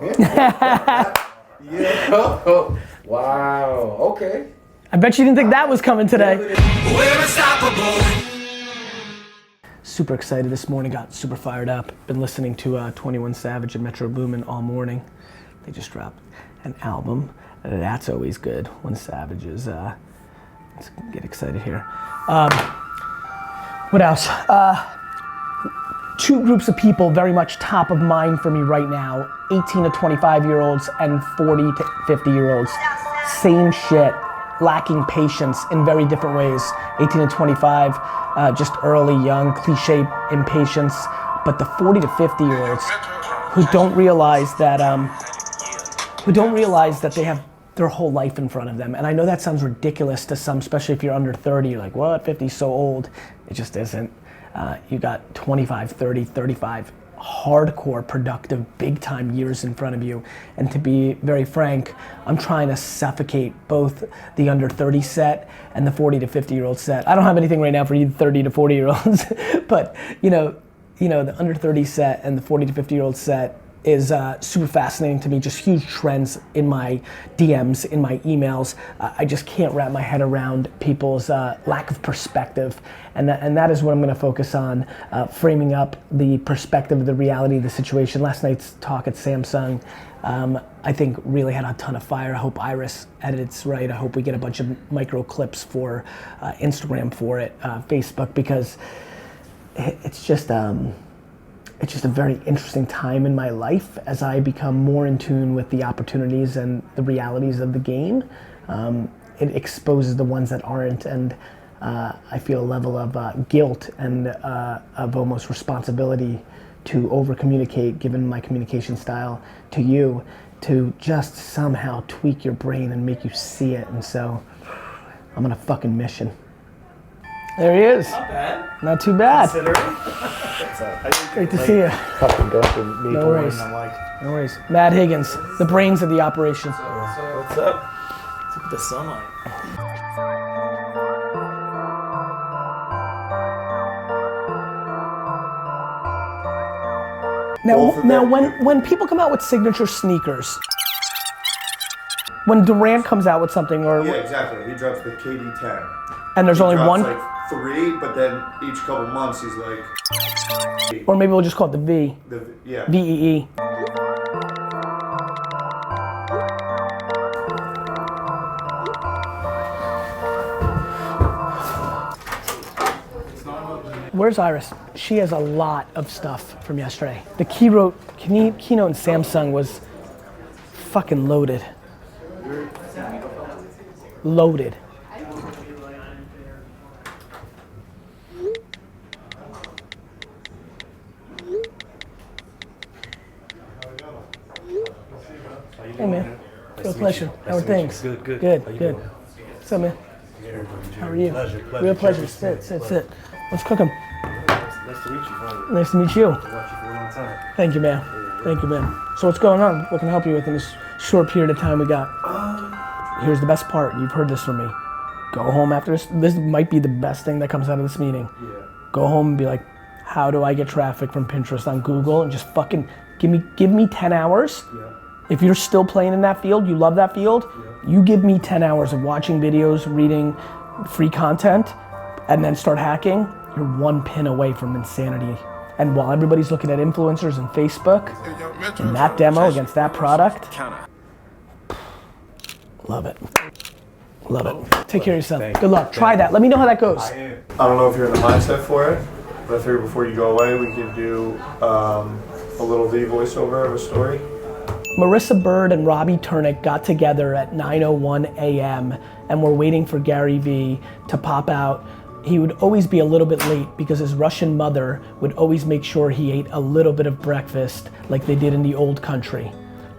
Yeah. Wow. Okay. I bet you didn't think that was coming today. We're unstoppable. Super excited this morning, got super fired up. Been listening to 21 Savage and Metro Boomin all morning. They just dropped an album. That's always good when Savage is, let's get excited here. What else? Two groups of people very much top of mind for me right now, 18 to 25 year olds and 40 to 50 year olds. Same shit, lacking patience in very different ways. 18 to 25, just early, young, cliche impatience, but the 40 to 50 year olds who don't realize that they have their whole life in front of them. And I know that sounds ridiculous to some, especially if you're under 30, you're like, what, 50's so old? It just isn't. You got 25, 30, 35 hardcore, productive, big time years in front of you. And to be very frank, I'm trying to suffocate both the under 30 set and the 40 to 50 year old set. I don't have anything right now for you 30 to 40 year olds, but the under 30 set and the 40 to 50 year old set is super fascinating to me, just huge trends in my DMs, in my emails. I just can't wrap my head around people's lack of perspective. And that is what I'm gonna focus on, framing up the perspective of the reality of the situation. Last night's talk at Samsung, I think really had a ton of fire. I hope Iris edits right. I hope we get a bunch of micro clips for Instagram for it, Facebook, because it's just a very interesting time in my life as I become more in tune with the opportunities and the realities of the game. It exposes the ones that aren't, and I feel a level of guilt and of almost responsibility to over communicate, given my communication style to you, to just somehow tweak your brain and make you see it. And so I'm on a fucking mission. There he is. Not bad. Not too bad. Great to see you. No worries. No worries. Matt Higgins, the brains of the operation. What's up? What's up with the sunlight? Now when people come out with signature sneakers, when Durant comes out with something, or Yeah, exactly. He drops the KD10. and there's only one, Like 3, but then each couple months he's like. or maybe we'll just call it the V, Yeah. VEE. Where's Iris? She has a lot of stuff from yesterday. The keynote in Samsung was fucking loaded. Loaded. Hey man, real pleasure. How are things? Good. Good. What's up, man? How are you? Real pleasure. Sit. Let's cook 'em. Nice to meet you. Nice to meet you. I've watched you for a long time. Thank you, man. So what's going on? What can I help you with in this short period of time we got? Here's the best part. You've heard this from me. Go home after this. This might be the best thing that comes out of this meeting. Yeah. Go home and be like, how do I get traffic from Pinterest on Google? And just fucking give me 10 hours. Yeah. If you're still playing in that field, you love that field, you give me 10 hours of watching videos, reading free content, and then start hacking, you're one pin away from insanity. And while everybody's looking at influencers and Facebook, in that demo against that product, love it. Take care of yourself. Good luck. Try that. Let me know how that goes. I don't know if you're in the mindset for it, but I figured before you go away, we could do a little V voiceover of a story. Marissa Bird and Robbie Turnick got together at 9:01 a.m. and were waiting for Gary Vee to pop out. He would always be a little bit late because his Russian mother would always make sure he ate a little bit of breakfast like they did in the old country.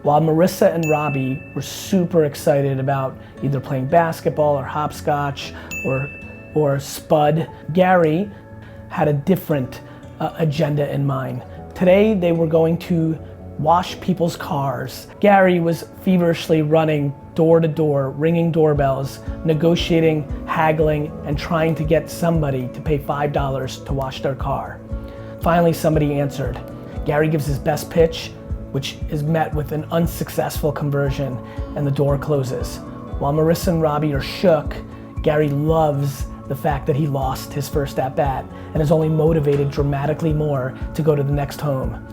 While Marissa and Robbie were super excited about either playing basketball or hopscotch or Spud, Gary had a different agenda in mind. Today they were going to wash people's cars. Gary was feverishly running door to door, ringing doorbells, negotiating, haggling, and trying to get somebody to pay $5 to wash their car. Finally, somebody answered. Gary gives his best pitch, which is met with an unsuccessful conversion, and the door closes. While Marissa and Robbie are shook, Gary loves the fact that he lost his first at-bat and is only motivated dramatically more to go to the next home.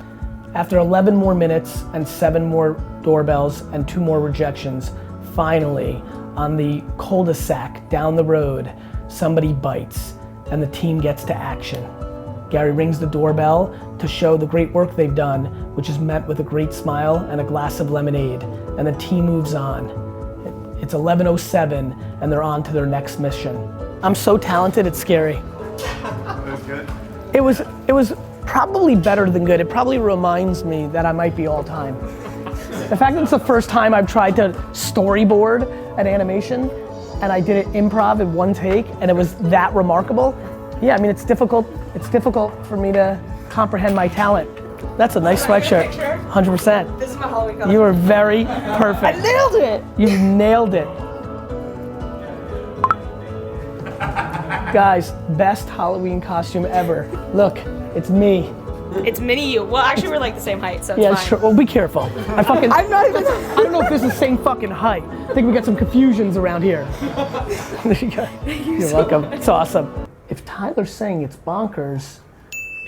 After 11 more minutes and 7 more doorbells and 2 more rejections, finally, on the cul-de-sac down the road, somebody bites and the team gets to action. Gary rings the doorbell to show the great work they've done, which is met with a great smile and a glass of lemonade, and the team moves on. It's 11:07 and they're on to their next mission. I'm so talented, it's scary. That was good. It was probably better than good. It probably reminds me that I might be all time. The fact that it's the first time I've tried to storyboard an animation and I did it improv in one take and it was that remarkable. Yeah, I mean, it's difficult for me to comprehend my talent. That's a nice sweatshirt, 100%. This is my Halloween costume. You were very perfect. I nailed it! You nailed it. Guys, best Halloween costume ever. Look, it's me. It's mini you. Well, actually, we're like the same height, so it's Yeah, fine. sure. Well, be careful. I'm not even. I don't know if this is the same fucking height. I think we got some confusions around here. There you go. You're welcome. It's awesome. If Tyler's saying it's bonkers,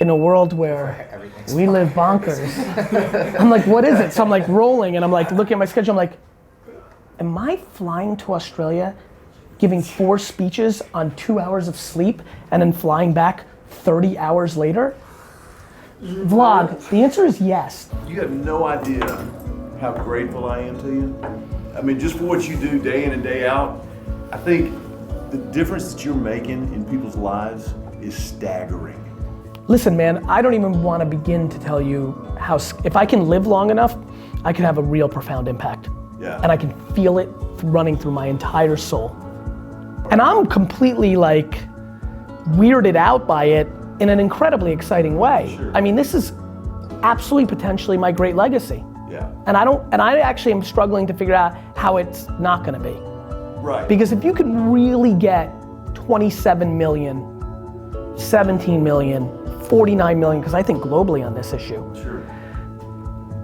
in a world where we live bonkers, I'm like, what is it? So I'm like rolling and I'm like looking at my schedule. I'm like, am I flying to Australia, giving 4 speeches on 2 hours of sleep, and then flying back 30 hours later? Vlog, the answer is yes. You have no idea how grateful I am to you. I mean, just for what you do day in and day out, I think the difference that you're making in people's lives is staggering. Listen, man, I don't even want to begin to tell you how, if I can live long enough, I can have a real profound impact. Yeah. And I can feel it running through my entire soul. And I'm completely like weirded out by it in an incredibly exciting way. Sure. I mean, this is absolutely potentially my great legacy. Yeah. And I actually am struggling to figure out how it's not gonna be. Right. Because if you can really get 27 million, 17 million, 49 million, because I think globally on this issue, Sure.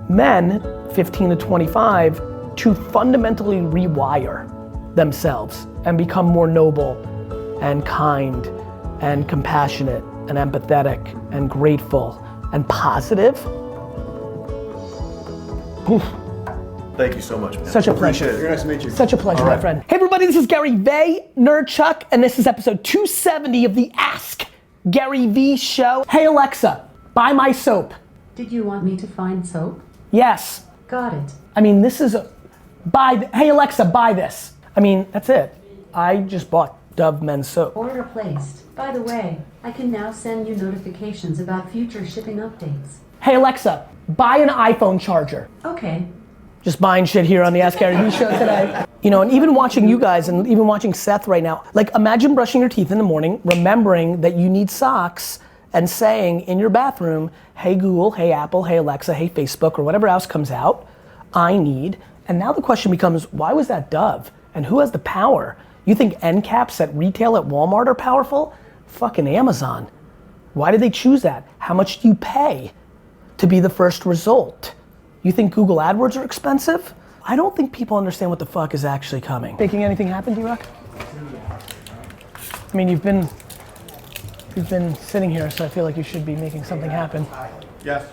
men 15 to 25 to fundamentally rewire themselves and become more noble and kind and compassionate and empathetic and grateful and positive. Oof. Thank you so much, man. Such a pleasure. Appreciate it. Very nice to meet you. Such a pleasure, All right. my friend. Hey everybody, this is Gary Vaynerchuk, and this is episode 270 of the Ask Gary V show. Hey Alexa, buy my soap. Did you want me to find soap? Yes. Got it. I mean, this is hey Alexa, buy this. I mean, that's it. I just bought Dove men's soap. Order placed. By the way, I can now send you notifications about future shipping updates. Hey Alexa, buy an iPhone charger. Okay. Just buying shit here on the Ask Gary Vee show today. You know, and even watching you guys and even watching Seth right now, like imagine brushing your teeth in the morning, remembering that you need socks and saying in your bathroom, hey Google, hey Apple, hey Alexa, hey Facebook, or whatever else comes out, I need. And now the question becomes, why was that Dove? And who has the power? You think end caps at retail at Walmart are powerful? Fucking Amazon. Why did they choose that? How much do you pay to be the first result? You think Google AdWords are expensive? I don't think people understand what the fuck is actually coming. Making anything happen, D-Rock? I mean, you've been sitting here, so I feel like you should be making something happen. Yes.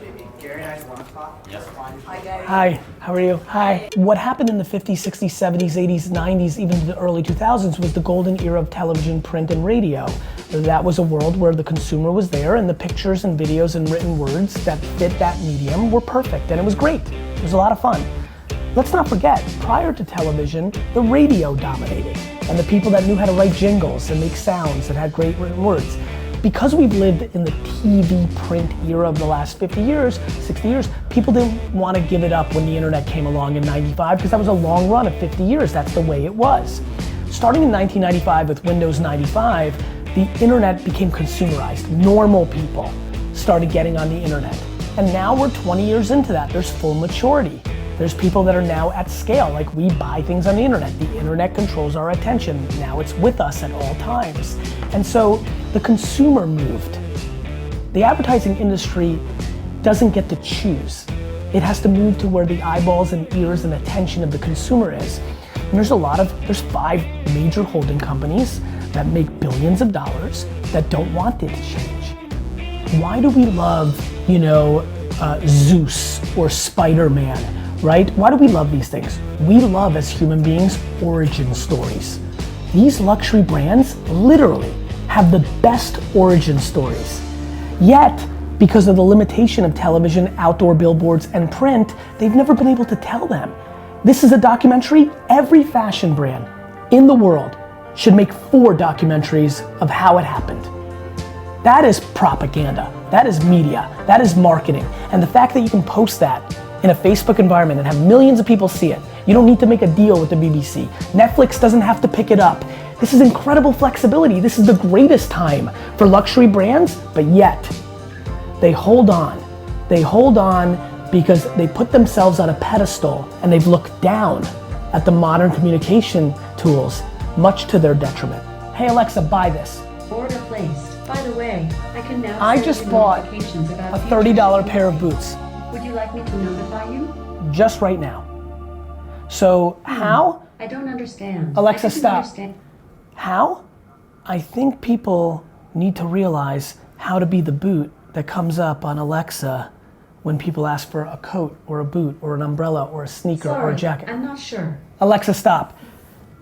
Hi, how are you? Hi. What happened in the 50s, 60s, 70s, 80s, 90s, even to the early 2000s was the golden era of television, print, and radio. That was a world where the consumer was there and the pictures and videos and written words that fit that medium were perfect, and it was great. It was a lot of fun. Let's not forget, prior to television, the radio dominated, and the people that knew how to write jingles and make sounds and had great written words. Because we've lived in the TV print era of the last 50 years, 60 years, people didn't want to give it up when the internet came along in 95 because that was a long run of 50 years. That's the way it was. Starting in 1995 with Windows 95, the internet became consumerized. Normal people started getting on the internet. And now we're 20 years into that. There's full maturity. There's people that are now at scale, like we buy things on the internet. The internet controls our attention. Now it's with us at all times. And so the consumer moved. The advertising industry doesn't get to choose. It has to move to where the eyeballs and ears and attention of the consumer is. And there's 5 major holding companies that make billions of dollars that don't want it to change. Why do we love, Zeus or Spider-Man, right? Why do we love these things? We love, as human beings, origin stories. These luxury brands literally have the best origin stories. Yet, because of the limitation of television, outdoor billboards, and print, they've never been able to tell them. This is a documentary. Every fashion brand in the world should make 4 documentaries of how it happened. That is propaganda. That is media. That is marketing. And the fact that you can post that in a Facebook environment and have millions of people see it, you don't need to make a deal with the BBC. Netflix doesn't have to pick it up. This is incredible flexibility. This is the greatest time for luxury brands, but yet they hold on. They hold on because they put themselves on a pedestal and they've looked down at the modern communication tools, much to their detriment. Hey Alexa, buy this. Order placed. By the way, I can now I send just you bought notifications about a future $30 shipping pair of updates. boots, Would you like me to notify you? just right now. So how? I don't understand. Alexa, I didn't stop. understand. How? I think people need to realize how to be the boot that comes up on Alexa when people ask for a coat or a boot or an umbrella or a sneaker or a Sorry, jacket. I'm not sure. Alexa, stop.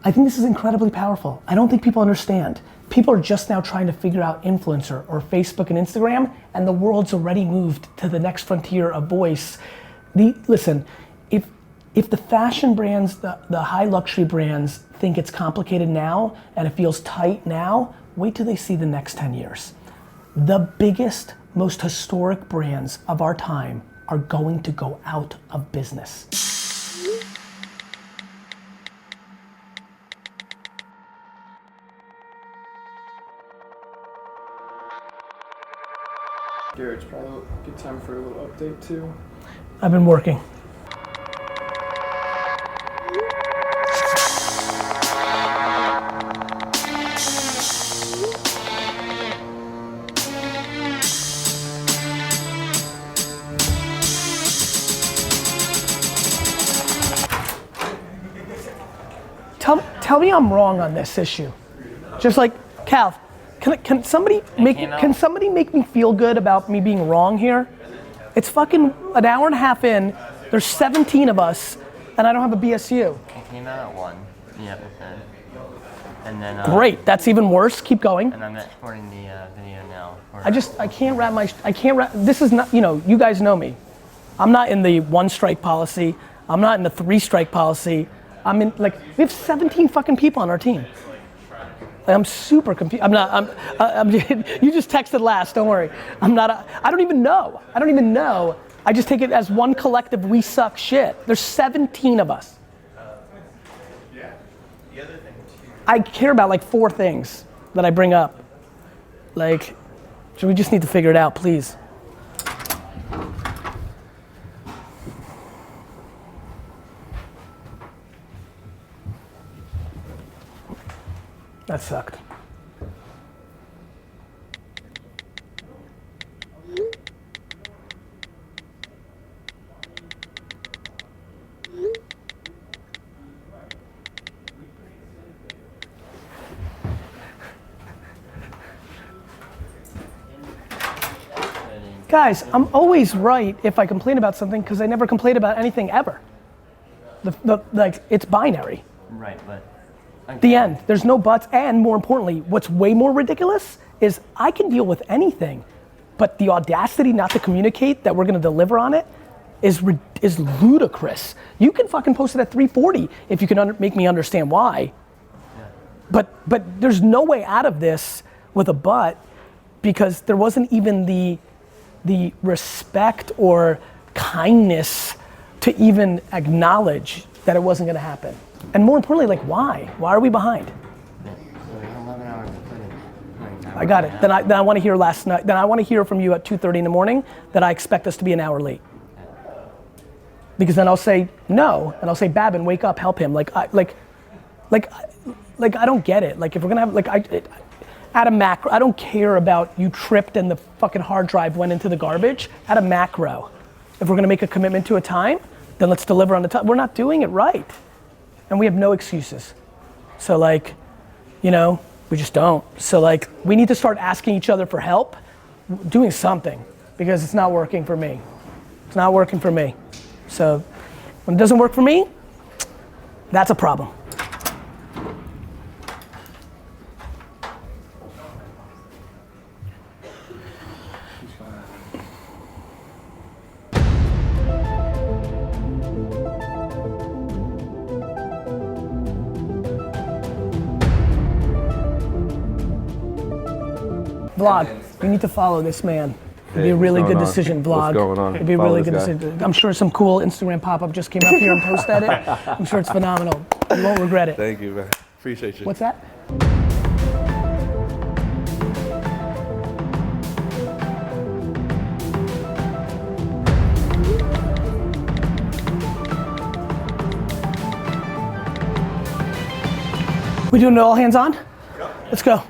I think this is incredibly powerful. I don't think people understand. People are just now trying to figure out influencer or Facebook and Instagram, and the world's already moved to the next frontier of voice. Listen, if the fashion brands, the high luxury brands think it's complicated now and it feels tight now, wait till they see the next 10 years. The biggest, most historic brands of our time are going to go out of business. Garrett, it's probably a good time for a little update too. I've been working. Tell me I'm wrong on this issue. Just like, Calv, can somebody make me feel good about me being wrong here? It's fucking an hour and a half in, there's 17 of us, and I don't have a BSU. It came out at 1, yeah, and then Great, that's even worse, keep going. and I'm exporting the video now. This is not, you guys know me. I'm not in the 1 strike policy. I'm not in the 3 strike policy. I'm in, we have 17 fucking people on our team. I'm super confused. You just texted last, don't worry. I don't even know. I just take it as one collective, we suck shit. There's 17 of us. I care about 4 things that I bring up. So we just need to figure it out, please. That sucked. Guys, I'm always right if I complain about something because I never complain about anything ever. It's binary. Right, but The end. There's no buts, and more importantly, what's way more ridiculous is I can deal with anything, but the audacity not to communicate that we're gonna deliver on it is ludicrous. You can fucking post it at 340 if you can make me understand why. But there's no way out of this with a but because there wasn't even the respect or kindness to even acknowledge that it wasn't gonna happen. And more importantly, why? Why are we behind? we have 11 hours to put it. Right, I got it. Then I want to hear last night. Then I want to hear from you at 2:30 in the morning that I expect us to be an hour late. Because then I'll say no, and I'll say Babin, wake up, help him. I don't get it. If we're gonna have at a macro, I don't care about you tripped and the fucking hard drive went into the garbage. At a macro, If we're gonna make a commitment to a time, then let's deliver on the time. We're not doing it right. And we have no excuses. So like, you know, we just don't. So like, we need to start asking each other for help, doing something, because it's not working for me. It's not working for me. So when it doesn't work for me, that's a problem. Vlog, you need to follow this man. It'd be a really good decision, Vlog. What's going on? It'd be a Follow really this good guy. decision. I'm sure some cool Instagram pop-up just came up here and posted it. I'm sure it's phenomenal. You won't regret it. Thank you, man. Appreciate you. What's that? We doing it all hands on? Yep. Let's go.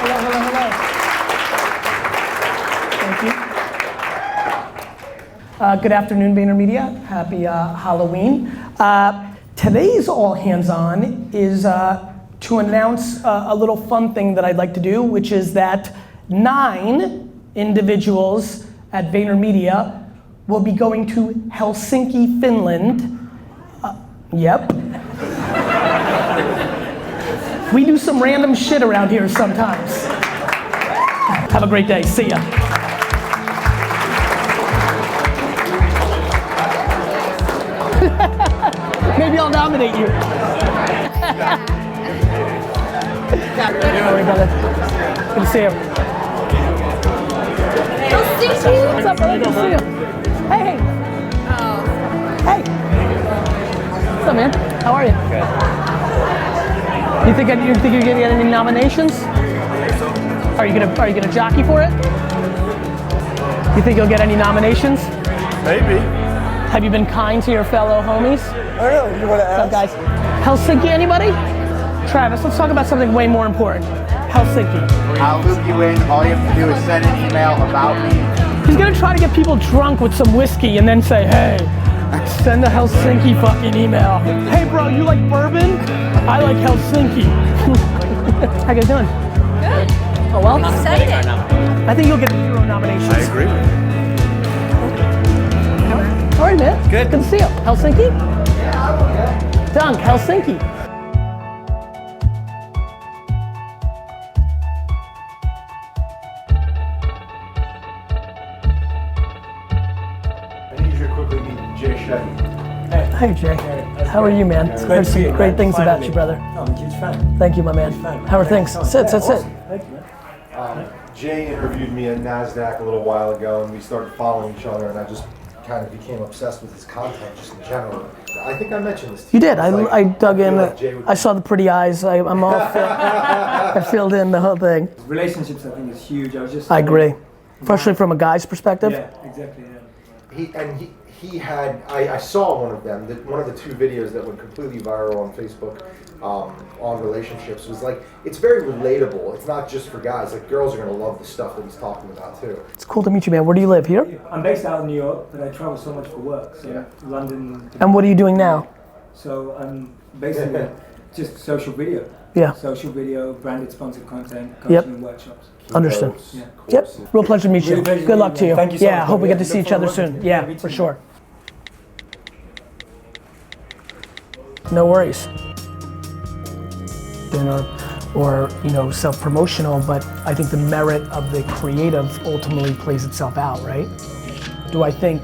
Hello. Thank you. Good afternoon, VaynerMedia. Happy Halloween. Today's All Hands On is to announce a little fun thing that I'd like to do, which is that 9 individuals at VaynerMedia will be going to Helsinki, Finland. Yep. We do some random shit around here sometimes. Have a great day. See ya. Maybe I'll nominate you. Don't worry, brother. Good to see you. What's up, brother? Good to see you. Hey. Hey. What's up, man? How are you? You think you're gonna get any nominations? Are you gonna jockey for it? You think you'll get any nominations? Maybe. Have you been kind to your fellow homies? I don't know. You want to What's up, ask? guys? Helsinki, anybody? Travis, let's talk about something way more important. Helsinki. I'll loop you in. All you have to do is send an email about me. He's gonna try to get people drunk with some whiskey and then say, hey, send a Helsinki fucking email. Hey bro, you like bourbon? I like Helsinki. How you guys doing? Good. Oh well? Excited. I think you'll get 0 nominations. I agree. All right, man. Good to see you. Helsinki? Dunk, Helsinki. I need you to quickly meet Jay Shetty. Hey Jay, how are you, man? Heard some great things about you, brother. I'm a huge fan. Thank you, my man. How are things? Sit. Thank you, man. Jay interviewed me at NASDAQ a little while ago, and we started following each other, and I just kind of became obsessed with his content just in general. I think I mentioned this to You you. did. It's like, I dug feel in. like Jay would- I saw the pretty eyes. I'm all. I filled in the whole thing. Relationships, I think, is huge. I was just. I agree, especially from a guy's perspective. Yeah, exactly. Yeah. He had, I saw one of them, one of the 2 videos that went completely viral on Facebook on relationships was like, it's very relatable. It's not just for guys, like girls are gonna love the stuff that he's talking about too. It's cool to meet you, man. Where do you live? Here? I'm based out of New York, but I travel so much for work. So London. And what are you doing now? So I'm basically just social video. Yeah. Social video, branded sponsored content, coaching Yep. and workshops. Understood. Yeah. Yep. Real pleasure to meet you. Really pleasure to Good meet luck you, to you. man. Thank you so Yeah, much, hope we man. get to see Look each other forward to soon. it. Yeah, Me for too. sure. No worries. Or self-promotional, but I think the merit of the creative ultimately plays itself out, right? Do I think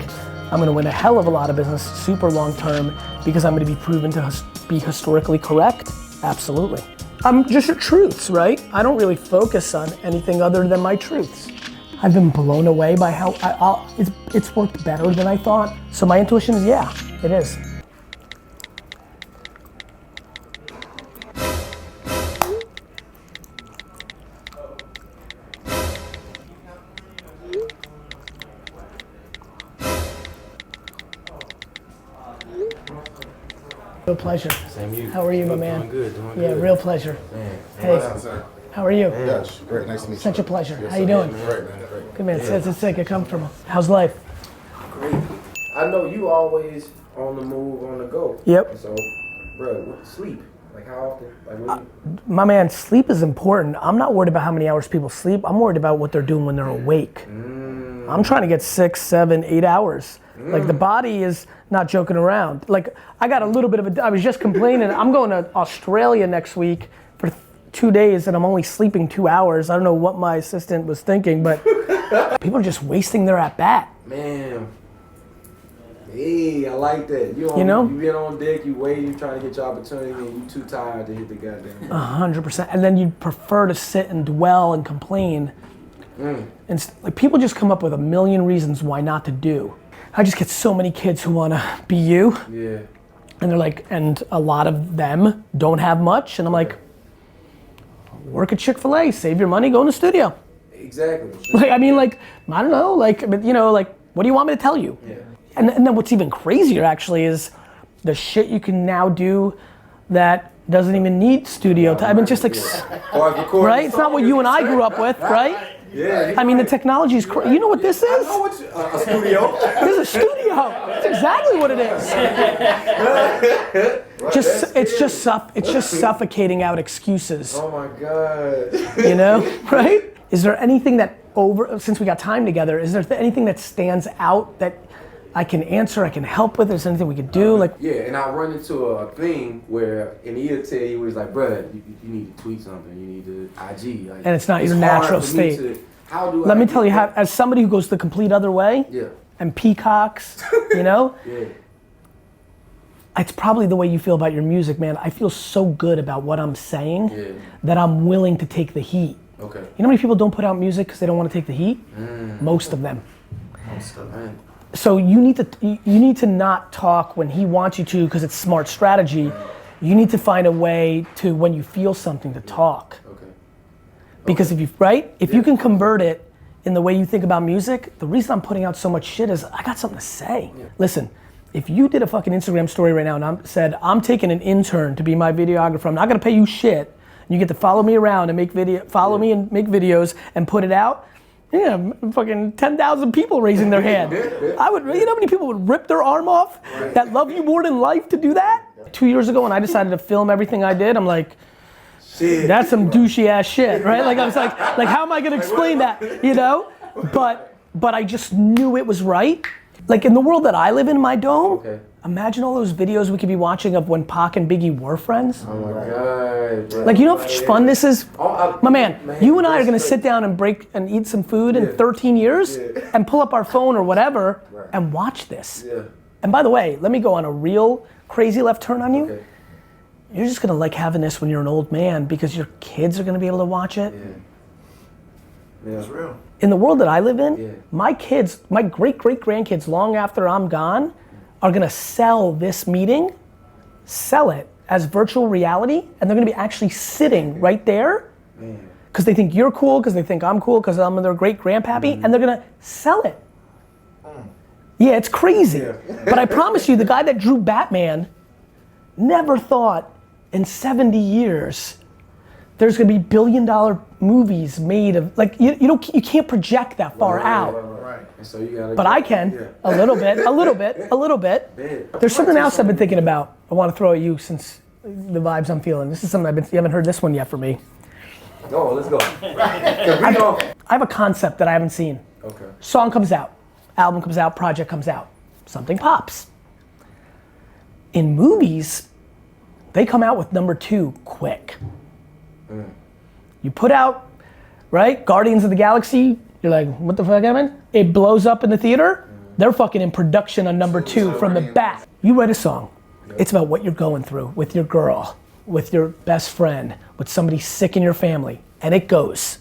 I'm gonna win a hell of a lot of business super long term because I'm gonna be proven to be historically correct? Absolutely. I'm just your truths, right? I don't really focus on anything other than my truths. I've been blown away by how it's worked better than I thought. So my intuition is, yeah, it is. Real pleasure. Same you. How are you, my man? Doing good, doing Yeah, good. real pleasure. Man. Hey, how are you? Yes, great, nice to meet you. Such a pleasure. How you doing? Great, man, great. Good man. It's sick. Get comfortable. How's life? Great. I know you always on the move, on the go. Yep. So, bro, sleep. Like how often? Like when My man, sleep is important. I'm not worried about how many hours people sleep. I'm worried about what they're doing when they're awake. I'm trying to get 6, 7, 8 hours. Like the body is not joking around. Like I got a little bit of I was just complaining. I'm going to Australia next week for 2 days and I'm only sleeping 2 hours. I don't know what my assistant was thinking, but people are just wasting their at bat. Man. Hey, I like that. You get on deck, you wait, you trying to get your opportunity, and you too tired to hit the goddamn. 100%. And then you prefer to sit and dwell and complain. And like people just come up with a million reasons why not to do. I just get so many kids who want to be you. Yeah. And they're like, and a lot of them don't have much. And I'm like, work at Chick-fil-A, save your money, go in the studio. Exactly. Like, I mean, like, I don't know, like, but you know, like, what do you want me to tell you? Yeah. And then what's even crazier actually is the shit you can now do that doesn't even need studio time. I mean, just like, right? It's not what you and I grew up with, right? Yeah. I mean, the technology is crazy. You know what this is? A studio. This is a studio. That's exactly what it is. It's just suffocating out excuses. Oh my God. You know, right? Is there anything that since we got time together, is there anything that stands out that I can answer, I can help with? Is there anything we could do? Like, yeah, and I run into a thing where, and he'll tell you, he's like, brother, you need to tweet something, you need to IG. Like, and it's not your natural state. Let me tell you, as somebody who goes the complete other way, and peacocks, you know, it's probably the way you feel about your music, man. I feel so good about what I'm saying that I'm willing to take the heat. Okay. You know how many people don't put out music because they don't want to take the heat? Most of them. So you need to not talk when he wants you to because it's smart strategy. You need to find a way to, when you feel something, to talk. Okay. Because if you can convert it in the way you think about music, the reason I'm putting out so much shit is I got something to say. Yeah. Listen, if you did a fucking Instagram story right now and said, I'm taking an intern to be my videographer, I'm not gonna pay you shit, you get to follow me around and make videos and put it out. Yeah, fucking 10,000 people raising their hand. You know how many people would rip their arm off that love you more than life to do that? 2 years ago when I decided to film everything I did, I'm like, that's some douchey ass shit, right? Like I was like how am I gonna explain that, you know? But I just knew it was right. Like in the world that I live in, my dome, imagine all those videos we could be watching of when Pac and Biggie were friends. Oh my God. Bro. Like, you know how much fun this is? My man, you and I are gonna sit down and eat some food in 13 years and pull up our phone or whatever and watch this. Yeah. And by the way, let me go on a real crazy left turn on you. Okay. You're just gonna like having this when you're an old man because your kids are gonna be able to watch it. Yeah. It's real. In the world that I live in, my kids, my great-great-grandkids, long after I'm gone, are gonna sell this meeting, sell it as virtual reality, and they're gonna be actually sitting right there because they think you're cool, because they think I'm cool, because I'm their great-grandpappy, and they're gonna sell it. Yeah, it's crazy. But I promise you, the guy that drew Batman never thought in 70 years there's gonna be billion-dollar movies made of, like, you can't project that far out. Right. And so you gotta. But I can, a little bit. There's something else I've been thinking about. I want to throw at you since the vibes I'm feeling. This is something you haven't heard this one yet from me. Oh, let's go. I have a concept that I haven't seen. Okay. Song comes out, album comes out, project comes out, something pops. In movies, they come out with number 2 quick. You put out, right, Guardians of the Galaxy, you're like, what the fuck happened? It blows up in the theater, they're fucking in production on number 2 from the bat. You write a song, it's about what you're going through with your girl, with your best friend, with somebody sick in your family, and it goes.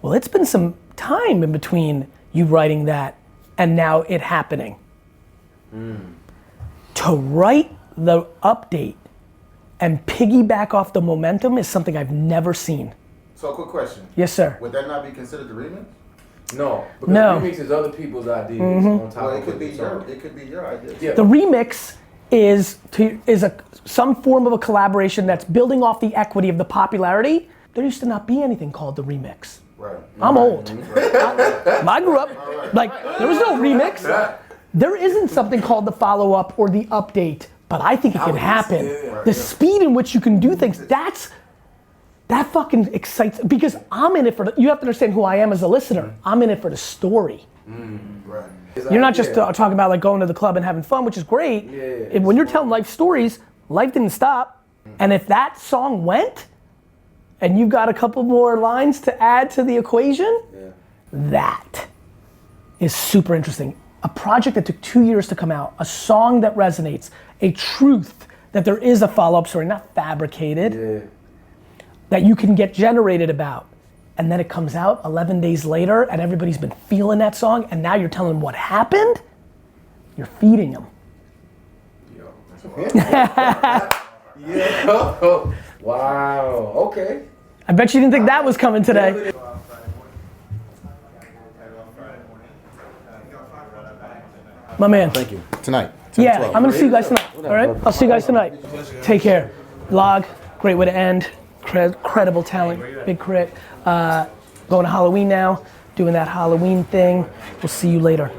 Well, it's been some time in between you writing that and now it happening. To write the update and piggyback off the momentum is something I've never seen. So, quick question. Yes, sir. Would that not be considered the remix? No, because remix is other people's ideas on top Well, of it could be your idea. Yeah. The remix is some form of a collaboration that's building off the equity of the popularity. There used to not be anything called the remix. Right. I'm old. I grew up, like, there was no remix. There isn't something called the follow-up or the update, but I think it can happen. The speed in which you can do things, that fucking excites, because I'm in it for, you have to understand who I am as a listener. I'm in it for the story. Right. You're not just talking about like going to the club and having fun, which is great. And when you're telling life stories, life didn't stop. And if that song went, and you've got a couple more lines to add to the equation, that is super interesting. A project that took 2 years to come out, a song that resonates, a truth that there is a follow-up story, not fabricated, that you can get generated about. And then it comes out 11 days later and everybody's been feeling that song and now you're telling them what happened, you're feeding them. Wow, okay. I bet you didn't think that was coming today. My man. Thank you. Tonight. Yeah, I'm gonna see you guys tonight. All right, I'll see you guys tonight. Take care. Vlog, great way to end. Credible talent, big crit. Going to Halloween now, doing that Halloween thing. We'll see you later.